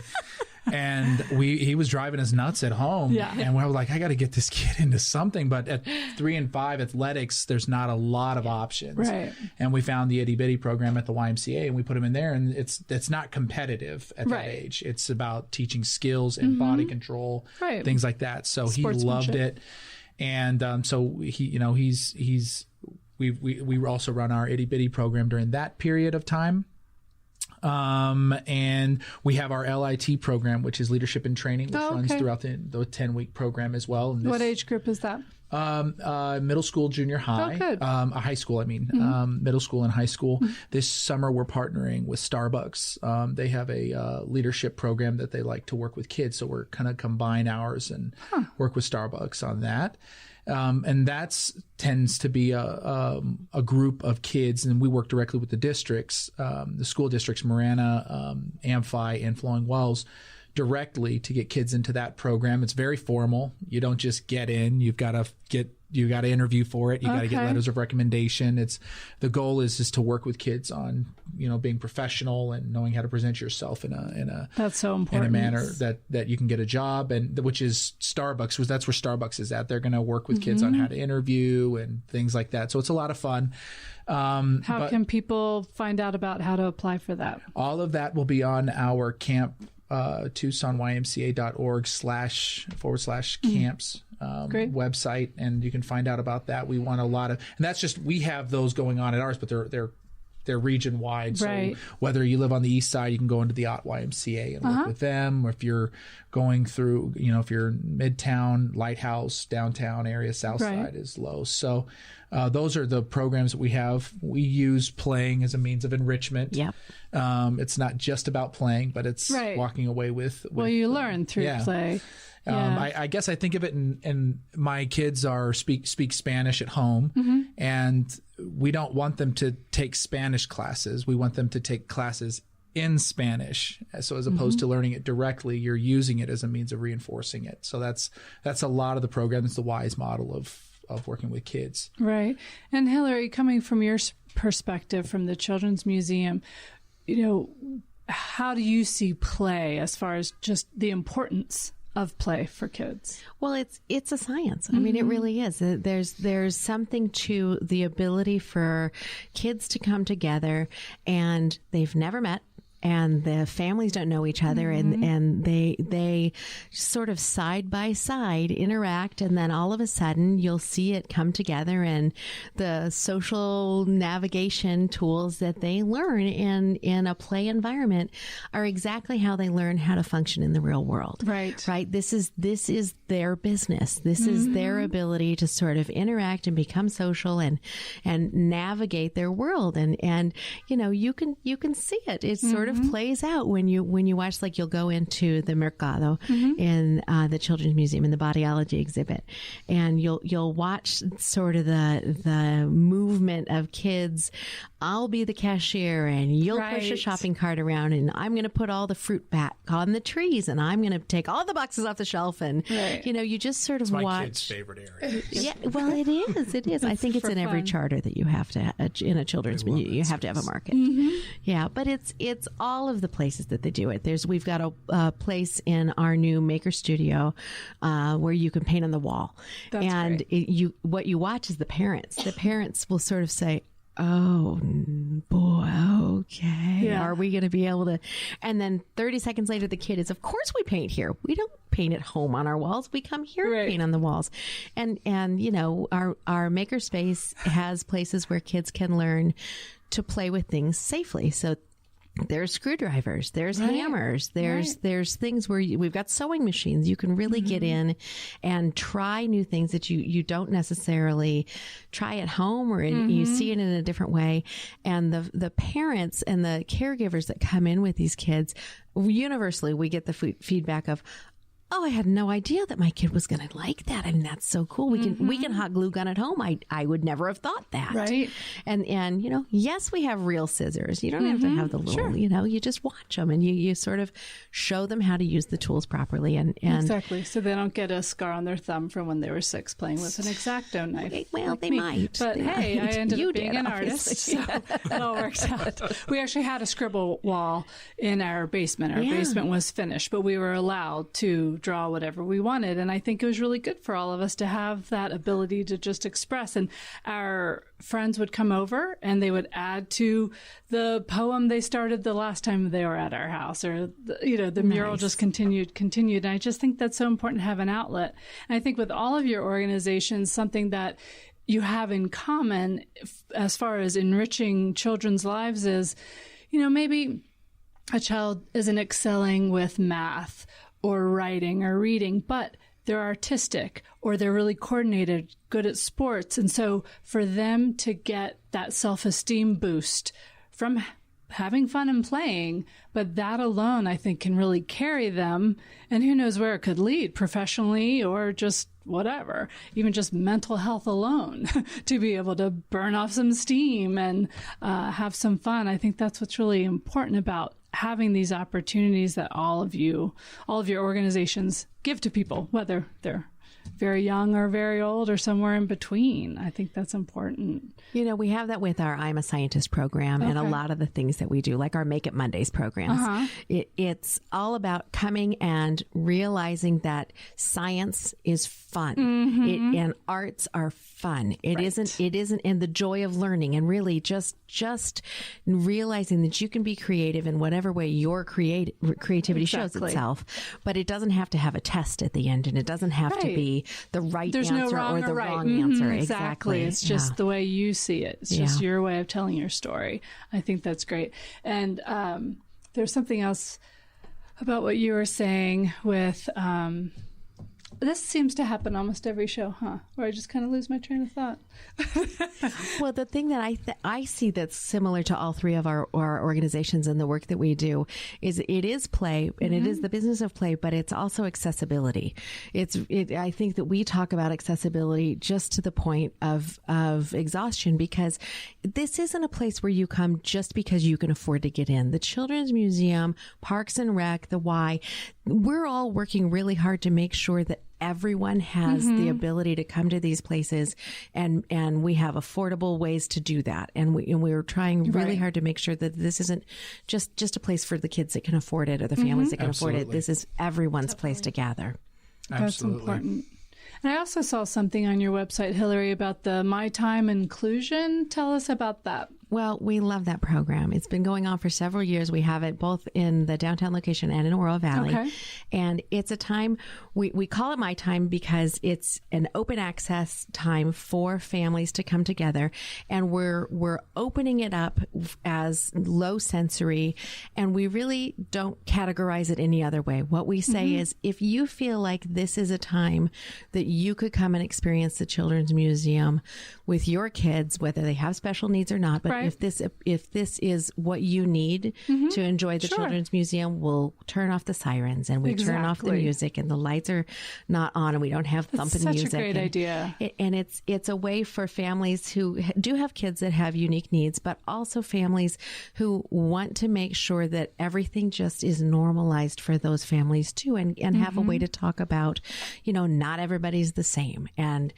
D: And he was driving us nuts at home.
B: Yeah.
D: And we were like, I got to get this kid into something. But at 3 and 5 athletics, there's not a lot of options.
B: Right.
D: And we found the itty bitty program at the YMCA, and we put him in there. And it's not competitive at that age. It's about teaching skills and body control, things like that. So he loved it. And so he, we also run our itty bitty program during that period of time. And we have our LIT program, which is leadership and training, which runs throughout the 10-week program as well. And
B: what age group is that?
D: Middle school, junior high, high school. Middle school and high school. This summer, we're partnering with Starbucks. They have a leadership program that they like to work with kids. So we're kind of combine hours and work with Starbucks on that. And that's tends to be a group of kids, and we work directly with the districts, the school districts, Marana, Amphi, and Flowing Wells, directly to get kids into that program. It's very formal. You don't just get in. You've got to interview for it. You got to get letters of recommendation. The goal is to work with kids on, being professional and knowing how to present yourself in a
B: that's so important,
D: in a manner that you can get a job, and which is Starbucks. That's where Starbucks is at. They're going to work with kids on how to interview and things like that. So it's a lot of fun.
B: How can people find out about how to apply for that?
D: All of that will be on our camp. TucsonYMCA.org//camps website, and you can find out about that. We want a lot of, and that's just, we have those going on at ours, but they're region wide. So whether you live on the east side, you can go into the Ott YMCA and work with them, or if you're going through, if you're Midtown, Lighthouse, downtown area, south side is low. So those are the programs that we have. We use playing as a means of enrichment. Yep. It's not just about playing, but it's walking away with
B: well, you learn through play.
D: I guess I think of it, and my kids speak Spanish at home, and we don't want them to take Spanish classes. We want them to take classes in Spanish. So as opposed to learning it directly, you're using it as a means of reinforcing it. So that's a lot of the program. It's the WISE model of working with kids.
B: Right. And Hillary, coming from your perspective from the Children's Museum, how do you see play as far as just the importance of play for kids?
E: Well, it's a science. I mean, it really is. There's something to the ability for kids to come together, and they've never met, and the families don't know each other, and they sort of side by side interact, and then all of a sudden you'll see it come together, and the social navigation tools that they learn in a play environment are exactly how they learn how to function in the real world. Right. This is their business. This is their ability to sort of interact and become social and navigate their world, and you can see it. It's sort of plays out when you watch, like you'll go into the Mercado in the Children's Museum in the Bodyology exhibit, and you'll watch sort of the movement of kids. I'll be the cashier, and you'll push a shopping cart around, and I'm going to put all the fruit back on the trees, and I'm going to take all the boxes off the shelf, and you just sort of
D: watch.
E: My
D: kid's favorite area.
E: Yeah, well, it is. It is. I think it's in every charter that you have to in a children's museum. You have to have a market. Yeah, but it's all of the places that they do it. We've got a place in our new maker studio where you can paint on the wall.
B: That's
E: and what you watch is the parents. The parents will sort of say, oh boy, okay. Are we going to be able to? And then 30 seconds later, the kid is, of course we paint here. We don't paint at home on our walls. We come here and paint on the walls. And our makerspace has places where kids can learn to play with things safely. So there's screwdrivers, there's hammers, there's things where we've got sewing machines. You can really get in and try new things that you don't necessarily try at home, or you see it in a different way. And the parents and the caregivers that come in with these kids, universally, we get the feedback of, oh, I had no idea that my kid was going to like that. I mean, that's so cool. We can hot glue gun at home. I would never have thought that.
B: Right.
E: And yes, we have real scissors. You don't have to have the little, you just watch them, and you sort of show them how to use the tools properly. And
B: exactly. So they don't get a scar on their thumb from when they were 6 playing with an X-Acto knife.
E: Well, they might.
B: But hey, I ended up being an
E: obviously.
B: artist, so it all works out. We actually had a scribble wall in our basement. Our basement was finished, but we were allowed to draw whatever we wanted. And I think it was really good for all of us to have that ability to just express. And our friends would come over and they would add to the poem they started the last time they were at our house, or the mural just continued. And I just think that's so important to have an outlet. And I think with all of your organizations, something that you have in common as far as enriching children's lives is, maybe a child isn't excelling with math or writing or reading, but they're artistic or they're really coordinated, good at sports. And so for them to get that self-esteem boost from having fun and playing, but that alone, I think, can really carry them. And who knows where it could lead, professionally or just whatever, even just mental health alone, to be able to burn off some steam and have some fun. I think that's what's really important about having these opportunities that all of your organizations give to people, whether they're very young or very old or somewhere in between. I think that's important.
E: We have that with our I'm a Scientist program and a lot of the things that we do, like our Make It Mondays programs. It's all about coming and realizing that science is fun and arts are fun. It isn't in the joy of learning, and really just realizing that you can be creative in whatever way your creativity shows itself, but it doesn't have to have a test at the end, and it doesn't have to be the right
B: There's
E: answer
B: no wrong
E: or the
B: right.
E: wrong answer.
B: Exactly. It's just the way you see it. It's just your way of telling your story. I think that's great. And there's something else about what you were saying with this seems to happen almost every show, where I just kind of lose my train of thought.
E: Well, the thing that I see that's similar to all three of our organizations and the work that we do is it is play, and it is the business of play, but it's also accessibility. I think that we talk about accessibility just to the point of exhaustion, because this isn't a place where you come just because you can afford to get in. The Children's Museum, Parks and Rec, the Y, we're all working really hard to make sure that everyone has the ability to come to these places, and we have affordable ways to do that. And we're trying really hard to make sure that this isn't just a place for the kids that can afford it or the families that can afford it. This is everyone's place to gather.
B: That's important. And I also saw something on your website, Hillary, about the My Time inclusion. Tell us about that.
E: Well, we love that program. It's been going on for several years. We have it both in the downtown location and in Oro Valley. Okay. And it's a time, we call it My Time because it's an open access time for families to come together. And we're opening it up as low sensory, and we really don't categorize it any other way. What we say is, if you feel like this is a time that you could come and experience the Children's Museum with your kids, whether they have special needs or not, but if this is what you need to enjoy the Children's Museum, we'll turn off the sirens and we turn off the music, and the lights are not on, and we don't have thumping music.
B: That's such a great idea.
E: And it's a way for families who do have kids that have unique needs, but also families who want to make sure that everything just is normalized for those families too, and have a way to talk about, not everybody's the same. And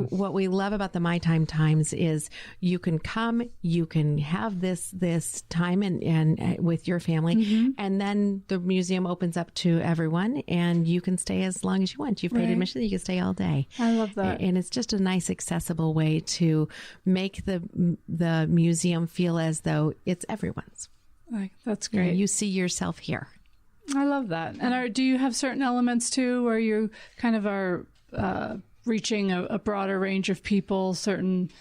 E: what we love about the My Time Times is you can come, you can have this time and with your family, and then the museum opens up to everyone, and you can stay as long as you want. You've paid admission, you can stay all day.
B: I love that.
E: And it's just a nice, accessible way to make the museum feel as though it's everyone's.
B: That's great.
E: You see yourself here.
B: I love that. And do you have certain elements too, where you kind of are reaching a broader range of people, certain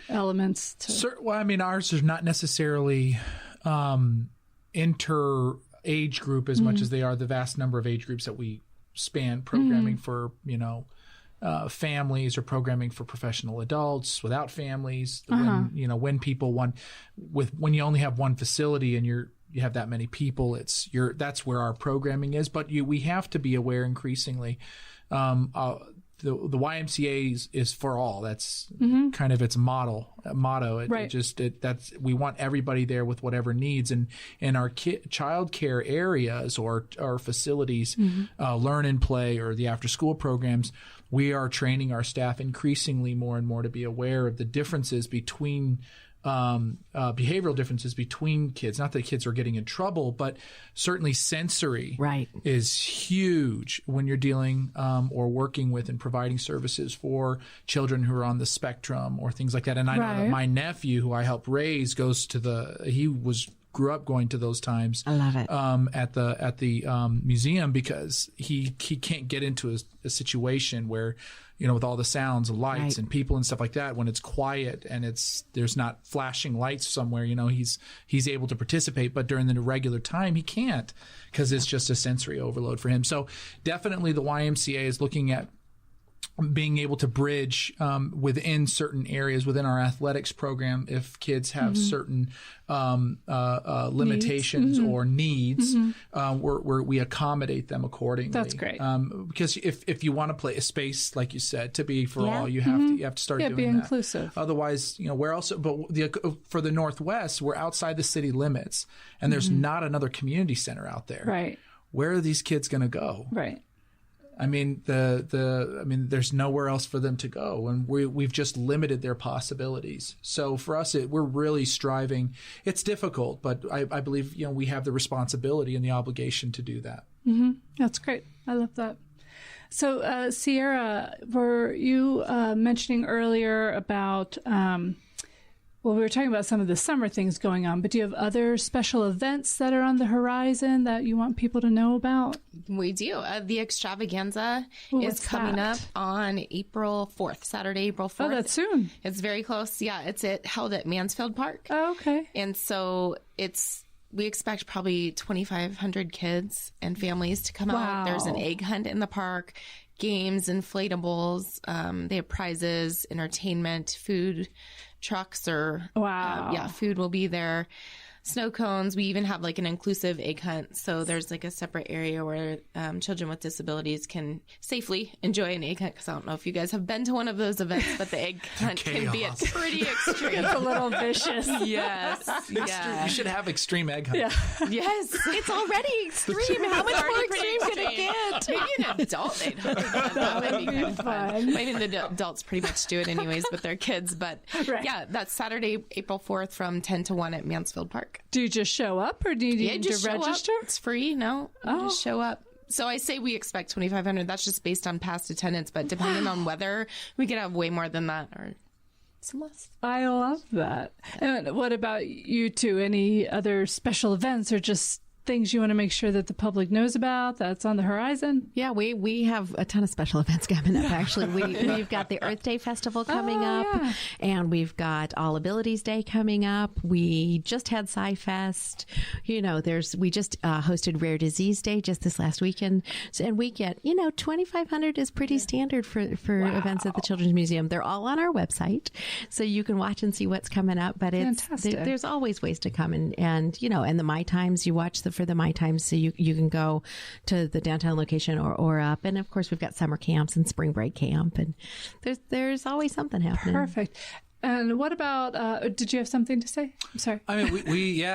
B: elements
D: Well, I mean, ours is not necessarily inter-age group as much as they are the vast number of age groups that we span, programming for, families, or programming for professional adults without families. When people when you only have one facility and you have that many people, that's where our programming is. But we have to be aware increasingly. The YMCA is for all. That's kind of its motto. We want everybody there with whatever needs, and our child care areas or facilities, learn and play, or the after school programs. We are training our staff increasingly more and more to be aware of the differences between behavioral differences between kids. Not that kids are getting in trouble, but certainly sensory is huge when you're dealing or working with and providing services for children who are on the spectrum or things like that. And I know that my nephew, who I helped raise, he was grew up going to those times.
E: I love it.
D: At the museum, because he can't get into a situation where, with all the sounds and lights
E: Right.
D: and people and stuff like that, when it's quiet and there's not flashing lights somewhere, he's able to participate, but during the regular time he can't, because it's just a sensory overload for him. So definitely the YMCA is looking at being able to bridge within certain areas within our athletics program. If kids have certain limitations or needs, we accommodate them accordingly.
B: That's great.
D: Because if you want to play a space, like you said, to be for all, you have to start doing
B: be
D: that.
B: inclusive.
D: Otherwise, we're also, for the Northwest, we're outside the city limits, and there's not another community center out there.
B: Right.
D: Where are these kids going to go?
B: Right.
D: I mean, there's nowhere else for them to go, and we've just limited their possibilities. So for us, we're really striving. It's difficult, but I believe we have the responsibility and the obligation to do that.
B: Mm-hmm. That's great. I love that. So, Sierra, were you mentioning earlier about? We were talking about some of the summer things going on, but do you have other special events that are on the horizon that you want people to know about?
C: We do. The extravaganza is coming up on April 4th, Saturday, April 4th.
B: Oh, that's soon.
C: It's very close. Yeah, it's held at Mansfield Park.
B: Oh, okay.
C: And so we expect probably 2,500 kids and families to come out. There's an egg hunt in the park, games, inflatables. They have prizes, entertainment, food trucks, or food will be there. Snow cones. We even have like an inclusive egg hunt. So there's like a separate area where children with disabilities can safely enjoy an egg hunt. Because I don't know if you guys have been to one of those events, but the egg hunt can be pretty extreme.
B: It's a little vicious.
C: Yes.
D: You should have extreme egg hunt.
B: Yeah.
C: Yes.
E: It's already extreme. How much more extreme can it get?
C: Maybe an adult egg hunt. That would be kind of fun. I mean, the adults pretty much do it anyways with their kids. But yeah, that's Saturday, April 4th from 10 to 1 at Mansfield Park.
B: Do you just show up, or do you need to register?
C: It's free. No, you just show up. So I say we expect 2,500. That's just based on past attendance, but depending on weather, we could have way more than that or some less.
B: I love that. And what about you two? Any other special events or just things you want to make sure that the public knows about that's on the horizon?
E: Yeah, we have a ton of special events coming up. Actually, we've got the Earth Day Festival coming up, and we've got All Abilities Day coming up. We just had Sci-Fest. We just hosted Rare Disease Day just this last weekend, and we get 2,500 is pretty standard for events at the Children's Museum. They're all on our website, so you can watch and see what's coming up. But there's always ways to come and the My Times, you watch for the My Times, so you can go to the downtown location or up. And of course, we've got summer camps and spring break camp, and there's always something happening.
B: Perfect. And what about, did you have something to say? I'm sorry.
D: I mean,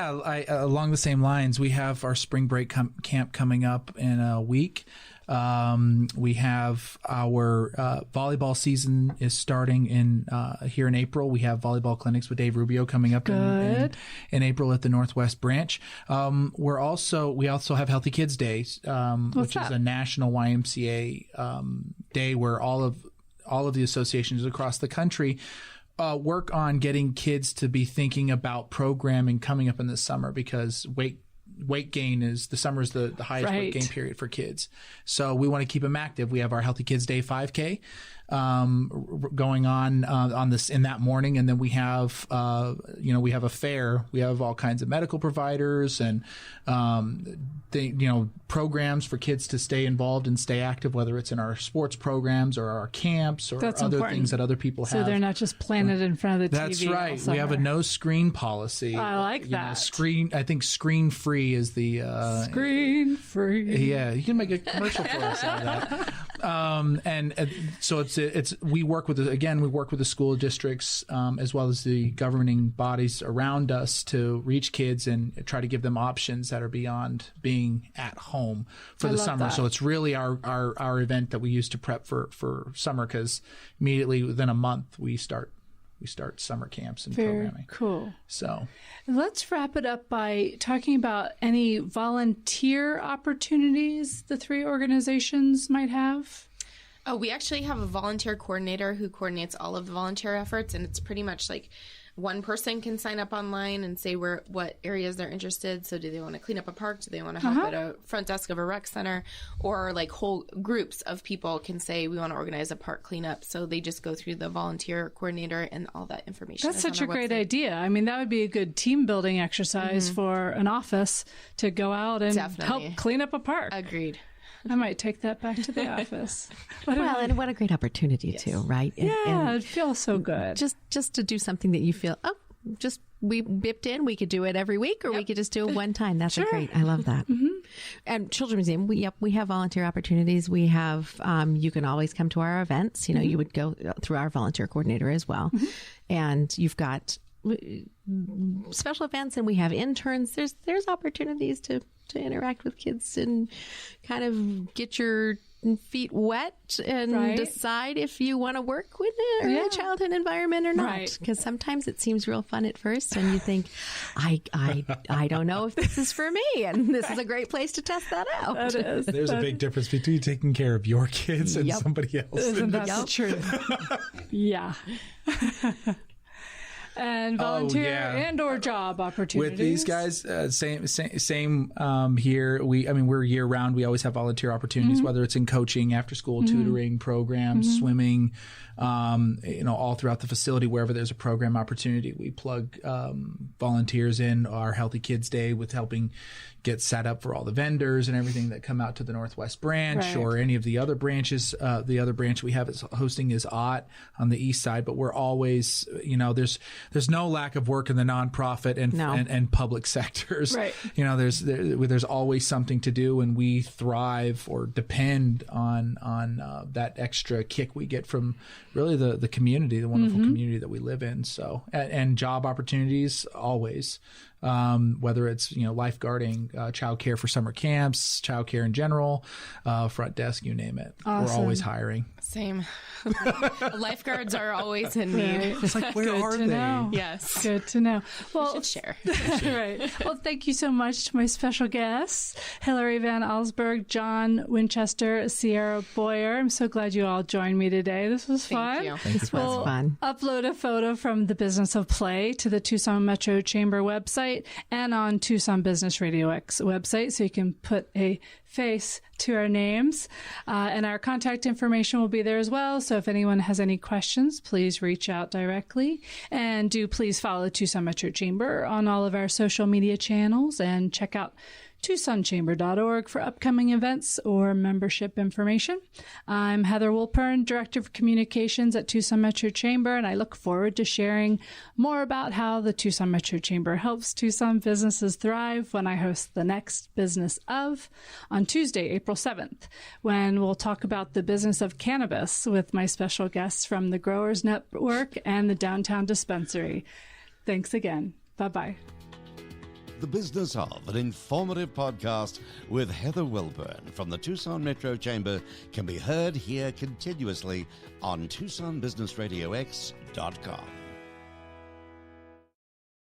D: along the same lines, we have our spring break camp coming up in a week. We have our volleyball season is starting here in April. We have volleyball clinics with Dave Rubio coming up in April at the Northwest Branch. We also have Healthy Kids Day, which is a national YMCA day where all of the associations across the country work on getting kids to be thinking about programming coming up in the summer, because weight gain is the summer is the highest weight gain period for kids. So we want to keep them active. We have our Healthy Kids Day 5K going on this in that morning, and then we have we have a fair. We have all kinds of medical providers and programs for kids to stay involved and stay active, whether it's in our sports programs or our camps or other things that other people have.
B: So they're not just planted in front of the TV.
D: That's right. We have a no screen policy.
B: I like that.
D: I think screen free is the
B: screen free.
D: Yeah, you can make a commercial for us out of that. So we work with the school districts as well as the governing bodies around us to reach kids and try to give them options that are beyond being at home for the summer. So it's really our event that we use to prep for summer, because immediately within a month we start summer camps and programming.
B: Very cool.
D: So
B: let's wrap it up by talking about any volunteer opportunities the three organizations might have.
C: Oh, we actually have a volunteer coordinator who coordinates all of the volunteer efforts, and it's pretty much like one person can sign up online and say what areas they're interested. So do they want to clean up a park? Do they want to help at a front desk of a rec center? Or like whole groups of people can say, we want to organize a park cleanup. So they just go through the volunteer coordinator and all that information.
B: That's such a great idea. I mean, that would be a good team building exercise for an office to go out and help clean up a park.
C: Agreed.
B: I might take that back to the office.
E: And what a great opportunity too, right?
B: And it feels so good.
E: Just to do something that you feel, we bipped in, we could do it every week, or we could just do it one time. That's great. I love that. And Children's Museum, we have volunteer opportunities. We have, you can always come to our events. You know, you would go through our volunteer coordinator as well. And you've got special events, and we have interns. There's opportunities to interact with kids and kind of get your feet wet and decide if you want to work with it or in a childhood environment or not. Because sometimes it seems real fun at first, and you think, I don't know if this is for me, and this is a great place to test that out.
B: That is.
D: There's a big difference between taking care of your kids and somebody else.
B: Isn't that the truth? Yeah. And volunteer and or job opportunities
D: with these guys. Same here. We're year round. We always have volunteer opportunities, whether it's in coaching, after school tutoring programs, swimming, all throughout the facility. Wherever there's a program opportunity, we plug volunteers in. Our Healthy Kids Day with helping get set up for all the vendors and everything that come out to the Northwest branch or any of the other branches. The other branch we have is hosting is OTT on the east side, but we're always, there's no lack of work in the nonprofit and public sectors.
B: Right.
D: There's always something to do, and we thrive or depend on that extra kick we get from really the community, the wonderful community that we live in. So, and job opportunities always. Whether it's lifeguarding, childcare for summer camps, childcare in general, front desk, you name it.
B: Awesome.
D: We're always hiring.
C: Same. Lifeguards are always in need.
D: It's like, where are they?
B: Know.
C: Yes.
B: Good to know. Well,
C: we should share.
B: Right. Well, thank you so much to my special guests, Hillary Van Allsburg, John Winchester, Sierra Boyer. I'm so glad you all joined me today. This was fun.
E: This was fun.
B: Upload a photo from the Business of Play to the Tucson Metro Chamber website and on Tucson Business Radio X website, so you can put a face to our names. And our contact information will be there as well. So if anyone has any questions, please reach out directly. And do please follow Tucson Metro Chamber on all of our social media channels, and check out TucsonChamber.org for upcoming events or membership information. I'm Heather Wolpern, Director of Communications at Tucson Metro Chamber, and I look forward to sharing more about how the Tucson Metro Chamber helps Tucson businesses thrive when I host the next Business of on Tuesday, April 7th, when we'll talk about the business of cannabis with my special guests from the Growers Network and the Downtown Dispensary. Thanks again. Bye-bye.
A: The Business of, an informative podcast with Heather Wilburn from the Tucson Metro Chamber, can be heard here continuously on TucsonBusinessRadioX.com.